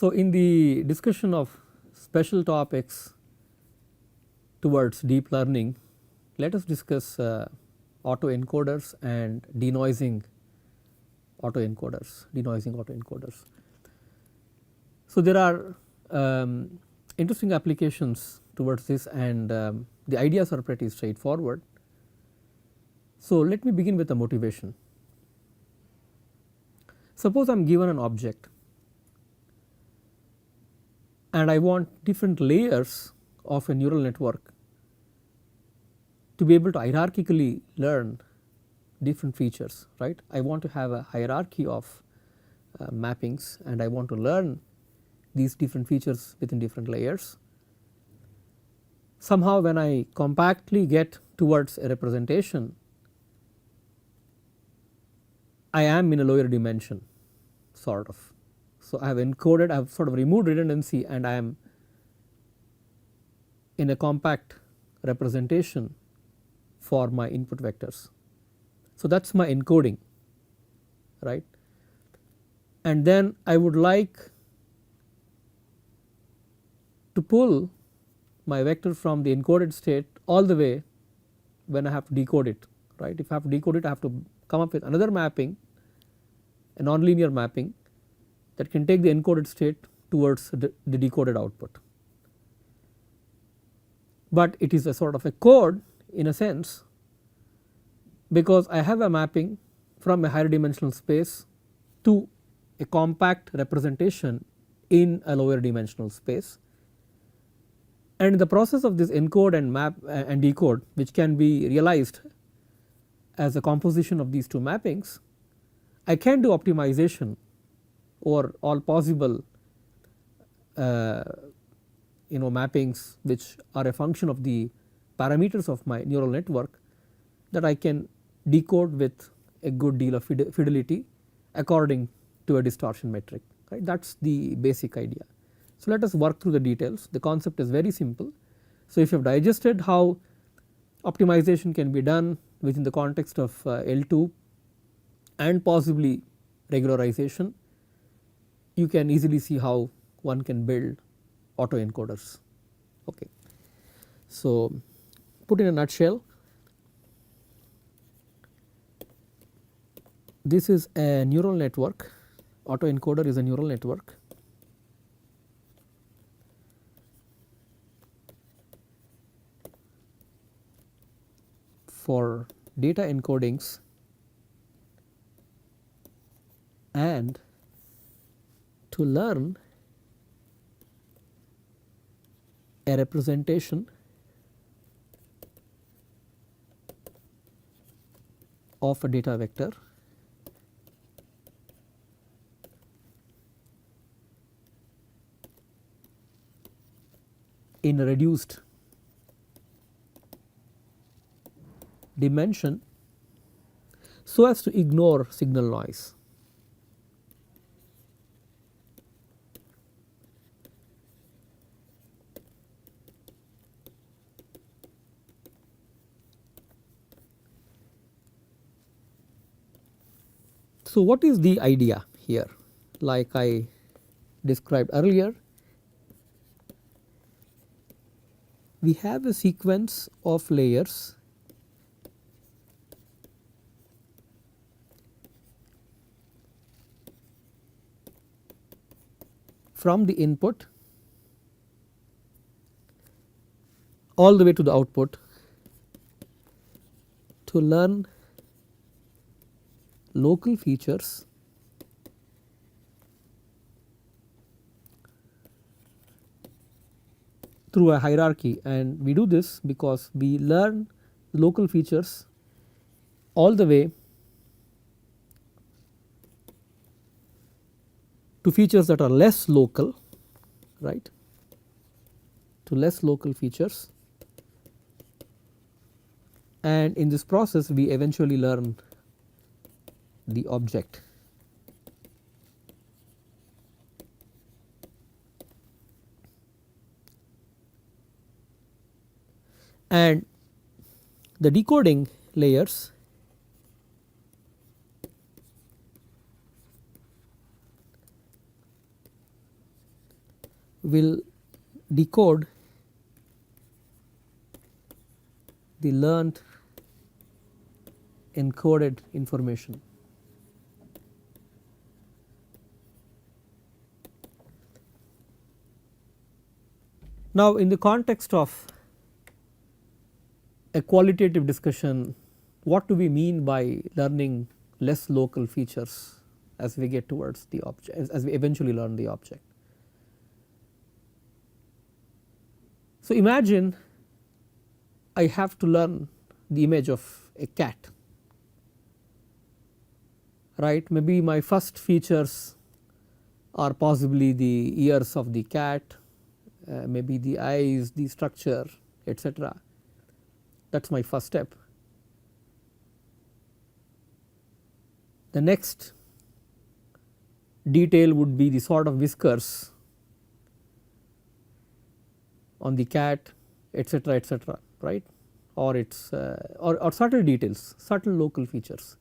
So, in the discussion of special topics towards deep learning, let us discuss autoencoders and denoising autoencoders. So, there are interesting applications towards this, and the ideas are pretty straightforward. So, let me begin with the motivation. Suppose I am given an object and I want different layers of a neural network to be able to hierarchically learn different features, right. I want to have a hierarchy of mappings, and I want to learn these different features within different layers. Somehow when I compactly get towards a representation, I am in a lower dimension sort of. So, I have encoded, I have sort of removed redundancy, and I am in a compact representation for my input vectors. So, that is my encoding, right. And then I would like to pull my vector from the encoded state all the way when I have to decode it, right. If I have to decode it, I have to come up with another mapping, a nonlinear mapping that can take the encoded state towards the decoded output. But it is a sort of a code in a sense, because I have a mapping from a higher dimensional space to a compact representation in a lower dimensional space. And in the process of this encode and map and decode, which can be realized as a composition of these two mappings, I can do optimization over all possible mappings which are a function of the parameters of my neural network, that I can decode with a good deal of fidelity according to a distortion metric, right. That is the basic idea. So, let us work through the details. The concept is very simple. So, if you have digested how optimization can be done within the context of L2 and possibly regularization, you can easily see how one can build autoencoders. Okay. So, put in a nutshell, this is a neural network. Autoencoder is a neural network for data encodings and to learn a representation of a data vector in a reduced dimension so as to ignore signal noise. So, what is the idea here? Like I described earlier, we have a sequence of layers from the input all the way to the output to learn local features through a hierarchy, and we do this because we learn local features all the way to features that are less local, right, to less local features, and in this process we eventually learn the object. And the decoding layers will decode the learned encoded information. Now, in the context of a qualitative discussion, what do we mean by learning less local features as we get towards the object, as we eventually learn the object? So, imagine I have to learn the image of a cat, right. Maybe my first features are possibly the ears of the cat, maybe the eyes, the structure, etc. That is my first step. The next detail would be the sort of whiskers on the cat, etc., right, or its or subtle details, subtle local features.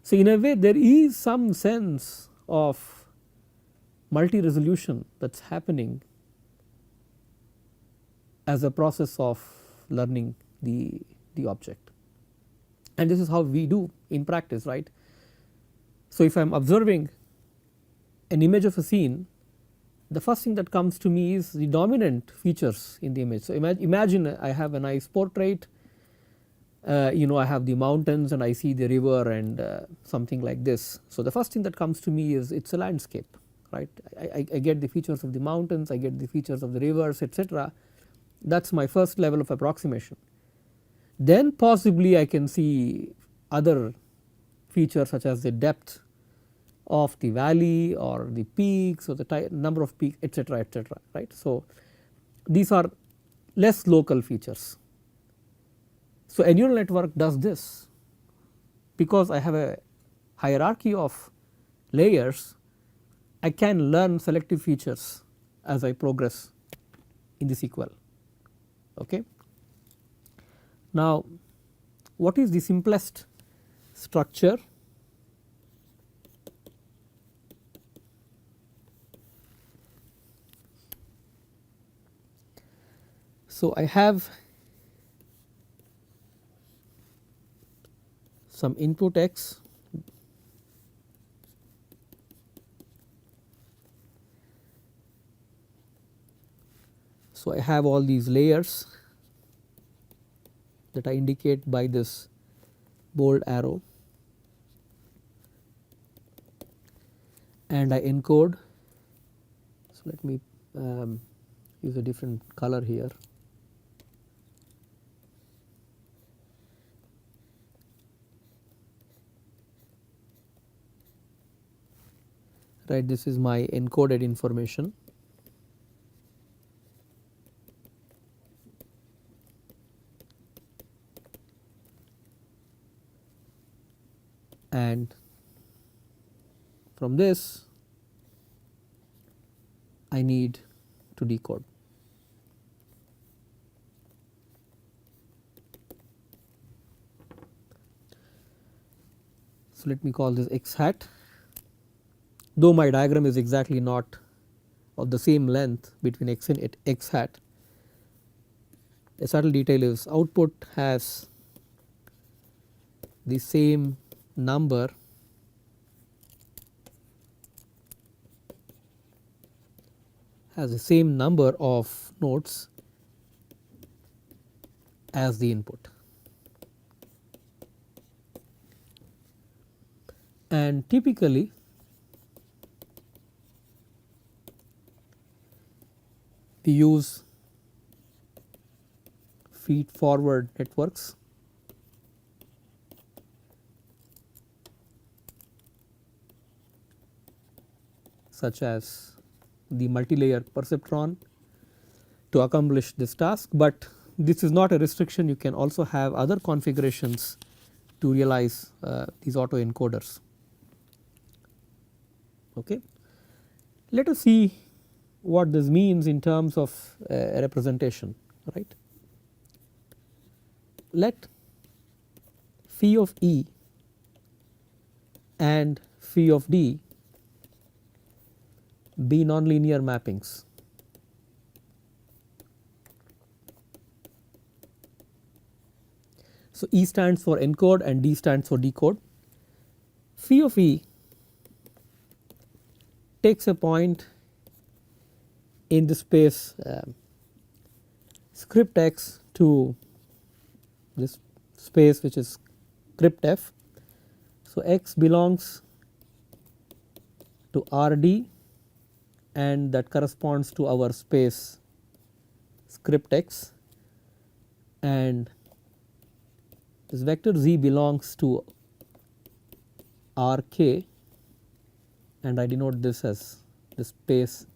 So, in a way there is some sense of multi resolution that is happening as a process of learning the object, and this is how we do in practice, right. So, if I am observing an image of a scene, the first thing that comes to me is the dominant features in the image. So, imagine I have a nice portrait, I have the mountains and I see the river and something like this. So, the first thing that comes to me is it is a landscape, right. I get the features of the mountains, I get the features of the rivers, etc. That is my first level of approximation. Then possibly I can see other features such as the depth of the valley or the peaks or the number of peaks, etc., right. So, these are less local features. So, a neural network does this because I have a hierarchy of layers. I can learn selective features as I progress in the sequel. Okay. Now, what is the simplest structure? So, I have some input x, so I have all these layers that I indicate by this bold arrow, and I encode. So, let me use a different color here. Right, this is my encoded information, and from this I need to decode. So, let me call this x hat, though my diagram is exactly not of the same length between x and x hat. A subtle detail is output has the same number of nodes as the input, and typically we use feed forward networks such as the multi-layer perceptron to accomplish this task, but this is not a restriction. You can also have other configurations to realize these autoencoders. Okay. Let us see what this means in terms of a representation, right. Let phi of E and phi of D B nonlinear mappings. So E stands for encode and D stands for decode. Phi of E takes a point in the space script X to this space which is script F. So X belongs to RD and that corresponds to our space script X, and this vector Z belongs to RK, and I denote this as the space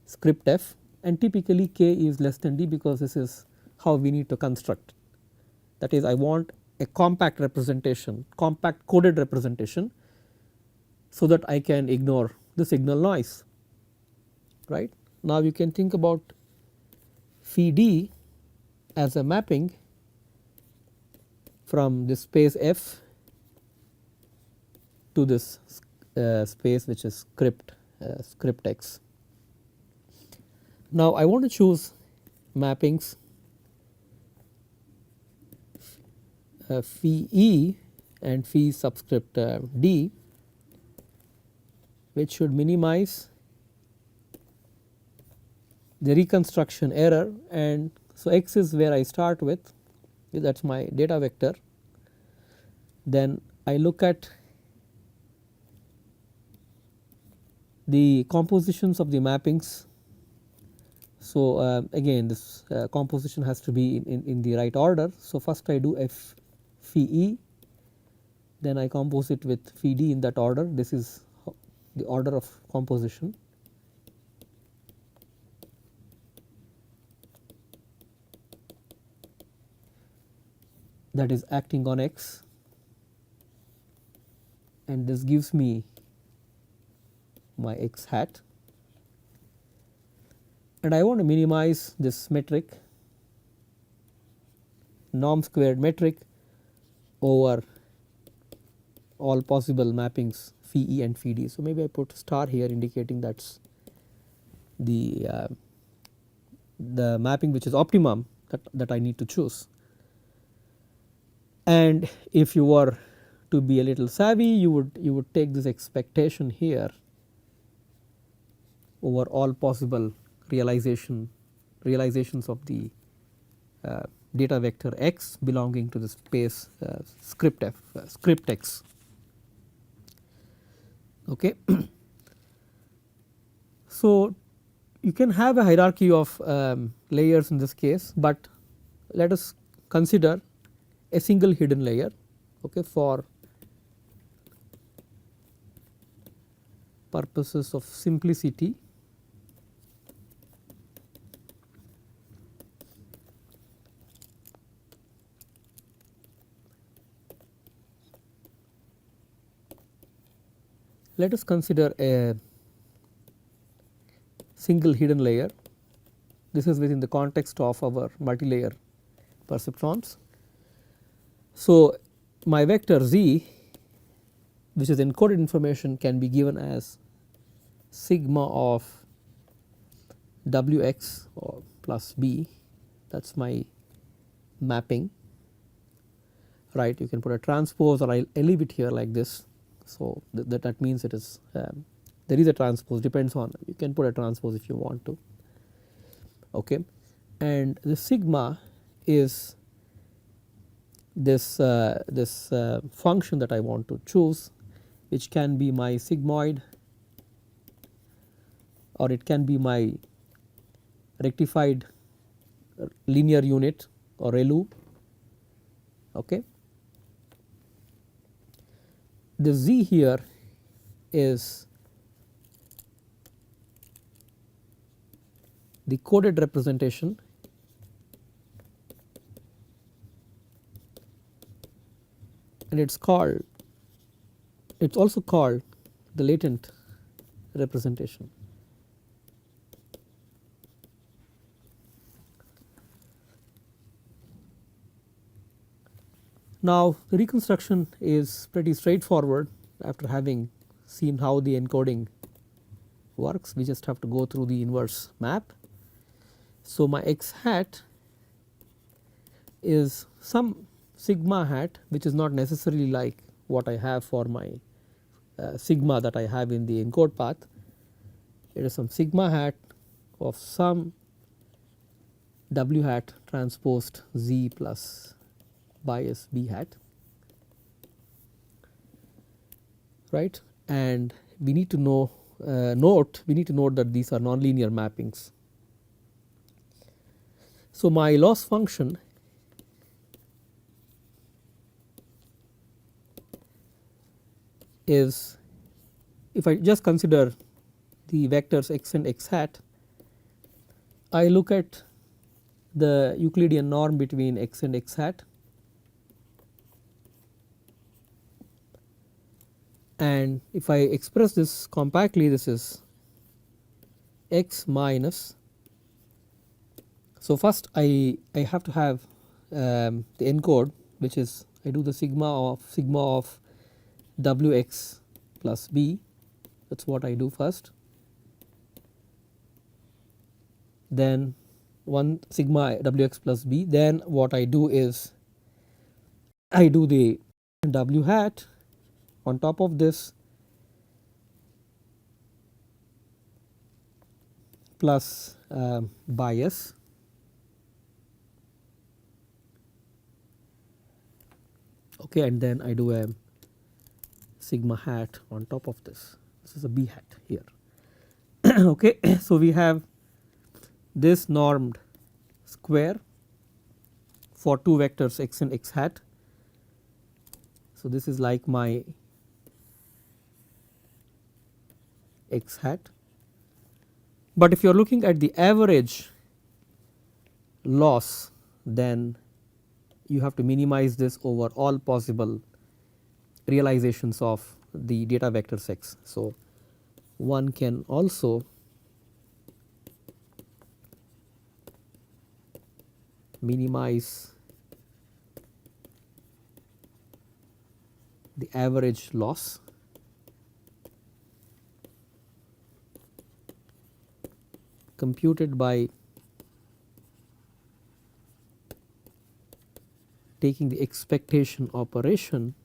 script F, and typically K is less than D because this is how we need to construct. That is, I want a compact representation, compact coded representation, so that I can ignore the signal noise, right. Now you can think about phi D as a mapping from this space F to this space which is script X. Now I want to choose mappings phi E and phi subscript D, which should minimize the reconstruction error, and so X is where I start with, that is my data vector. Then I look at the compositions of the mappings. So again this composition has to be in the right order. So first I do F phi E, then I compose it with phi D in that order. This is the order of composition. That is acting on X, and this gives me my X hat, and I want to minimize this metric, norm squared metric, over all possible mappings phi E and phi D. So maybe I put star here indicating that is the mapping which is optimum that I need to choose. And if you were to be a little savvy, you would take this expectation here over all possible realizations of the data vector X belonging to the space script F, script X. Okay. So you can have a hierarchy of layers in this case, but let us consider a single hidden layer, okay, for purposes of simplicity. Let us consider a single hidden layer. This is within the context of our multi-layer perceptrons. So my vector Z, which is encoded information, can be given as sigma of Wx or plus B. That is my mapping, right. You can put a transpose, or I leave it here like this. So that means it is there is a transpose, depends on, you can put a transpose if you want to, okay. And the sigma is this function that I want to choose, which can be my sigmoid, or it can be my rectified linear unit or ReLU, okay. The Z here is the coded representation, and it's also called the latent representation. Now the reconstruction is pretty straightforward after having seen how the encoding works. We just have to go through the inverse map. So, my x hat is some sigma hat, which is not necessarily like what I have for my sigma that I have in the encode path. It is some sigma hat of some w hat transposed z plus bias b hat, right, and we need to know note that these are nonlinear mappings. So, my loss function is, if I just consider the vectors x and x hat, I look at the Euclidean norm between x and x hat, and if I express this compactly, this is x minus. So, first I have to have the encode, which is I do the sigma of wx plus b, that is what I do first. Then one sigma wx plus b, then what I do is I do the w hat on top of this plus bias, okay, and then I do a sigma hat on top of this. This is a b hat here. Okay, so we have this normed square for two vectors x and x hat. So, this is like my x hat, but if you are looking at the average loss, then you have to minimize this over all possible realizations of the data vectors x. So, one can also minimize the average loss computed by taking the expectation operation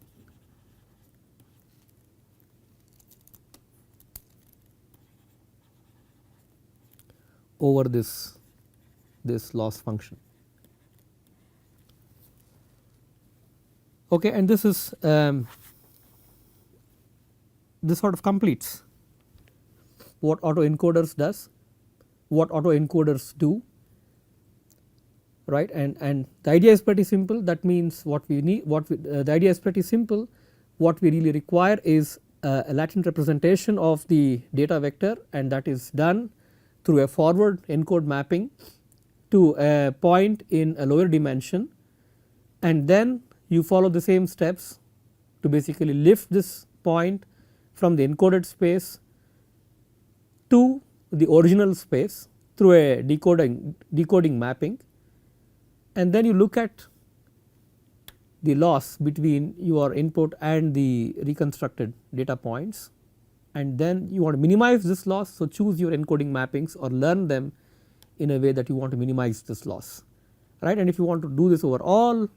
over this loss function. Okay, and this is this sort of completes what autoencoders does, what autoencoders do, right, and the idea is pretty simple. That means what we need, the idea is pretty simple. What we really require is a latent representation of the data vector, and that is done through a forward encode mapping to a point in a lower dimension, and then you follow the same steps to basically lift this point from the encoded space to the original space through a decoding mapping, and then you look at the loss between your input and the reconstructed data points, and then you want to minimize this loss. So, choose your encoding mappings or learn them in a way that you want to minimize this loss, right, and if you want to do this over all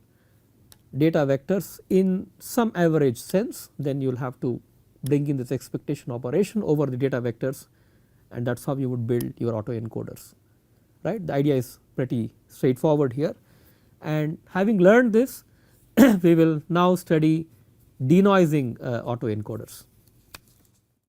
data vectors in some average sense, then you will have to bring in this expectation operation over the data vectors, and that is how you would build your autoencoders, right. The idea is pretty straightforward here, and having learned this we will now study denoising autoencoders.